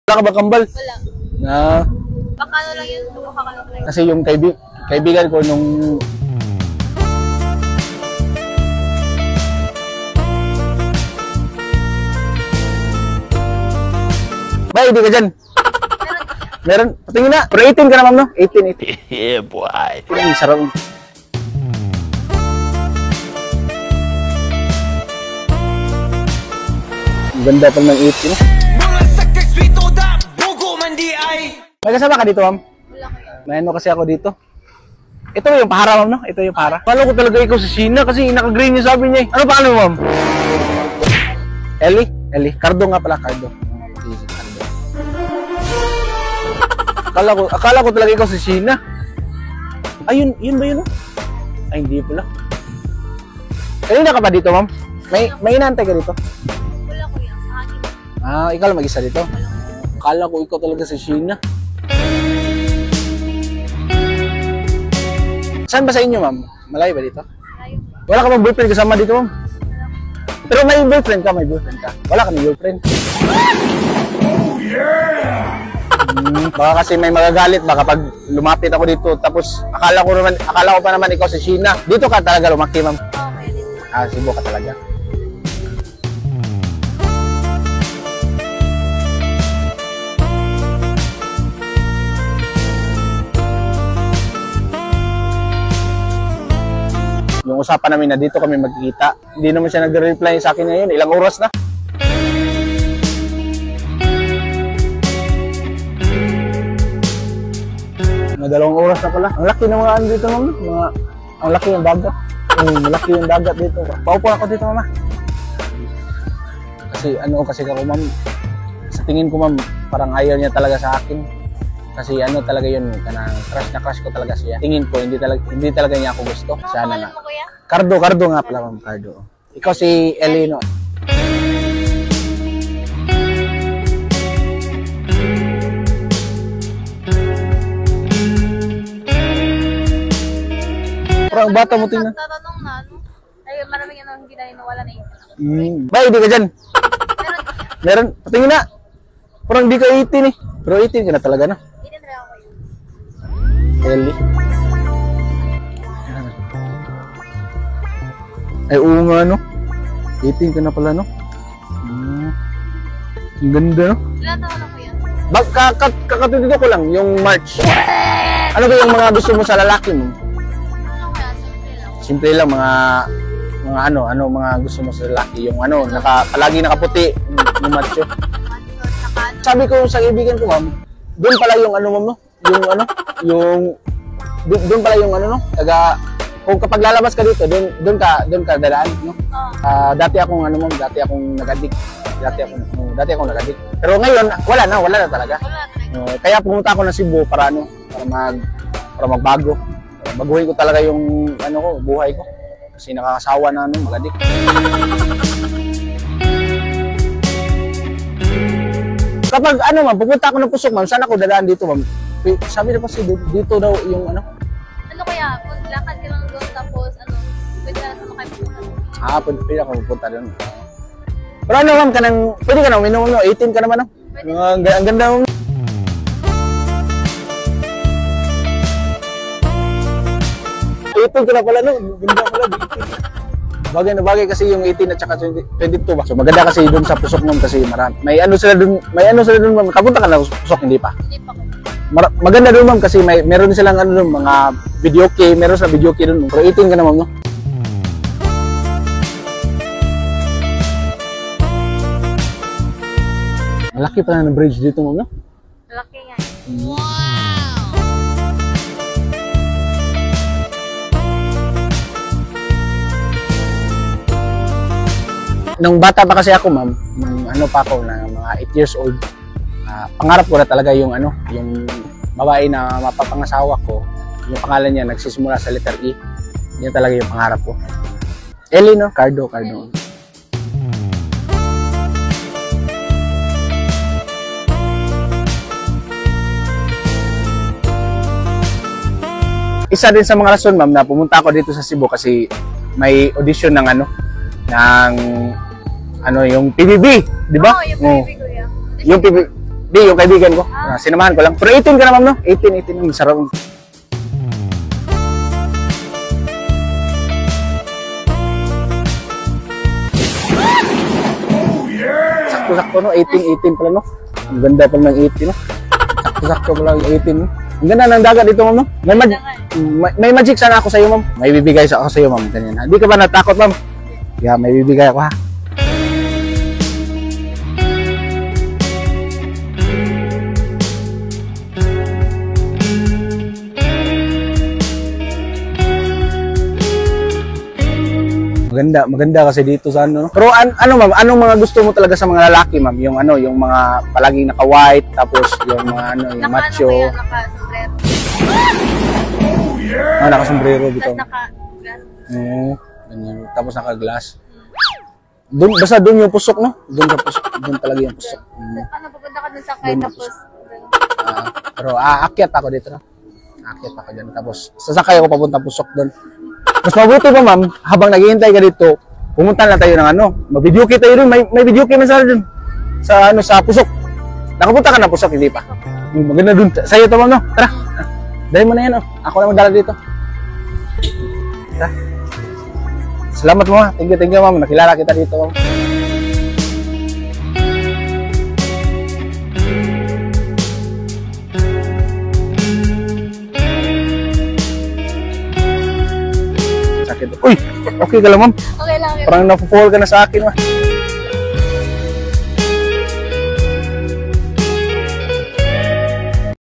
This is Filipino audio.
Wala ka ba kambal? Wala. Na, Baka ano lang yun, baka ano lang. kasi yung kaibigan ko nung Bay, di ka dyan. Meron. Patingin na. Pero 18 ka na, ma'am, no? 18. Yeah, boy. Ang sarap. Ang ganda pa ng 18, no? May kasama ka dito, ma'am? Wala ko yan. May ano kasi ako dito. Ito yung pahara, ma'am, no? Ito yung pahara. Kala ko talaga ikaw si Sheena kasi naka-green yung sabi niya eh. Ano pa ano, ma'am? Ellie? Ellie. Cardo nga pala, Cardo. Akala ko talaga ikaw si Sheena. Ayun, yun ba yun? Ay, hindi pala. Kanina ka pa dito, ma'am? May inaantay ka dito? Wala ko yan. Akin. Ah, ikaw lang mag-isa dito? Akala ko ikaw talaga si Sheena. Saan ba sa inyo, ma'am? Malayo ba dito? Malayo. Wala ka bang boyfriend kasama dito, ma'am? Pero may boyfriend ka, Wala ka may girlfriend. Oh, yeah! Baka kasi may magagalit baka pag lumapit ako dito tapos akala ko pa naman ikaw si Sheena. Dito ka talaga lumaki, ma'am. Okay, dito. Ah, Cebu ka talaga. Yung usapan namin na dito kami magkikita. Hindi naman siya nagre-reply sa akin ngayon. Ilang oras na? Dalawang oras na pala. Ang laki ng mga ano dito, ma'am. Ang laki yung dagat. Malaki yung dagat dito. Paupo ako dito, mama. Kasi ako, ma'am. Sa tingin ko, ma'am, parang ayaw niya talaga sa akin. Kasi ano talaga yun, kanang crush ko talaga siya. Tingin ko, hindi talaga niya ako gusto. Ano Sana pangalan nga. mo, kuya? Cardo nga pala, ma'am. Cardo. Ikaw si Ellie, no? Parang bata mo tingnan. Tatanong na, ano? Ay, maraming ano, hindi na nawala na yun. Bay, di ka dyan. Meron. Patingin na. Parang di ka 18 eh. Pero 18 ka na talaga, no? Hindi na ako yun. Ellie. Ay, oo nga, no? 18 ka na pala, no? Ang ganda, no? Ilan taon na ko yan? Kakatututo ko lang, yung March. Ano ba yung mga gusto mo sa lalaki mo? Ano kaya? Simple lang. Simple lang, mga gusto mo sa lalaki. Yung ano, palagi nakaputi, yung macho. Sabi ko sa kaibigan ko, ma'am, doon pala yung ano, ma'am, no? Doon pala yung ano, no? Kung kapag lalabas ka dito, doon ka dadaan, no? Dati akong nag-addict. Dati akong nag-addict. Pero ngayon, wala na talaga. Kaya pumunta ako ng Cebu para magbago. Baguhin ko talaga yung buhay ko. Kasi nakakasawa na mag-addict. Kapag ma'am, pupunta ako ng Pusok, ma'am, saan ako dadaan dito, ma'am? Sabi na kasi dito daw yung ano. Ano kaya? Lakad ka lang doon tapos pwede ka na sa makay pupunta. Pwede ako pupunta doon. Pero ma'am, pwede ka na uminom, no? 18 ka naman, no? Ang ganda, ma'am. Ito ka na pala, no? Ganda pala. Bagay na bagay kasi yung 18 at saka 22 ba? So maganda kasi doon sa Pusok, ma'am, kasi marami. May ano sila doon, ma'am. Kapunta ka na Pusok, hindi pa? Hindi pa ko. Maganda doon, ma'am, kasi meron silang doon, mga video key, meron sa video key doon. Pero 18 ka na, ma'am, no? Malaki pala ng bridge dito, ma'am, no? Laki nga. Nung bata pa kasi ako, ma'am, nung mga 8 years old, pangarap ko na talaga yung babae na mapapangasawa ko, yung pangalan niya nagsisimula sa letter E. Yan talaga yung pangarap ko. Ellie, no? Cardo. Isa din sa mga rason, ma'am, na pumunta ako dito sa Cebu kasi may audition ng yung PBB, di ba? Oo, yung PBB, kuya. Yung PBB, Di, yung kaibigan ko. Sinamahan ko lang. Pero 18 ka na, ma'am, no? 18. Masarap. Sakto-sakto, no? 18 pala, no? Ang ganda pala ng 18, no? Sakto-sakto pala yung 18, no? Ang ganda ng dagat dito, ma'am, no? May magic sana ako sa iyo, ma'am. May bibigay ako sa iyo, ma'am. Ganyan, ha? Di ka ba natakot, ma'am? Yeah, may bibigay ako, ha? Maganda kasi dito sa ano. Pero ano ma'am, anong mga gusto mo talaga sa mga lalaki, ma'am? Yung ano, yung mga palaging naka-white, tapos yung mga ano, yung macho. Naka-sombrero. Naka-sombrero dito. Tapos naka-glass. Ganyan. Tapos naka-glass. Doon, basta doon yung pusok, no? Doon sa pusok. Doon talaga yung pusok. Paano pupunta ka dun sa kay tapos? Pero aakyat ako dito, no? Aakyat ako dyan. Tapos sasakay ako papunta pusok doon. Mas mabuti pa, ma'am, habang naghihintay ka dito, pumunta na tayo ng ano, mag-video key tayo rin, may video key man sana dun, sa ano, sa pusok. Nakapunta ka na pusok, hindi pa. Maganda dun, sa'yo to, ma'am, no? Tara, dahil mo na yan, oh. Ako na magdala dito. Tara. Salamat mo, ha. Thank you, ma'am, nakilala kita dito, ma'am. Uy, okay ka lang, ma'am. Okay lang. Parang na-fall ka na sa akin, ma'am.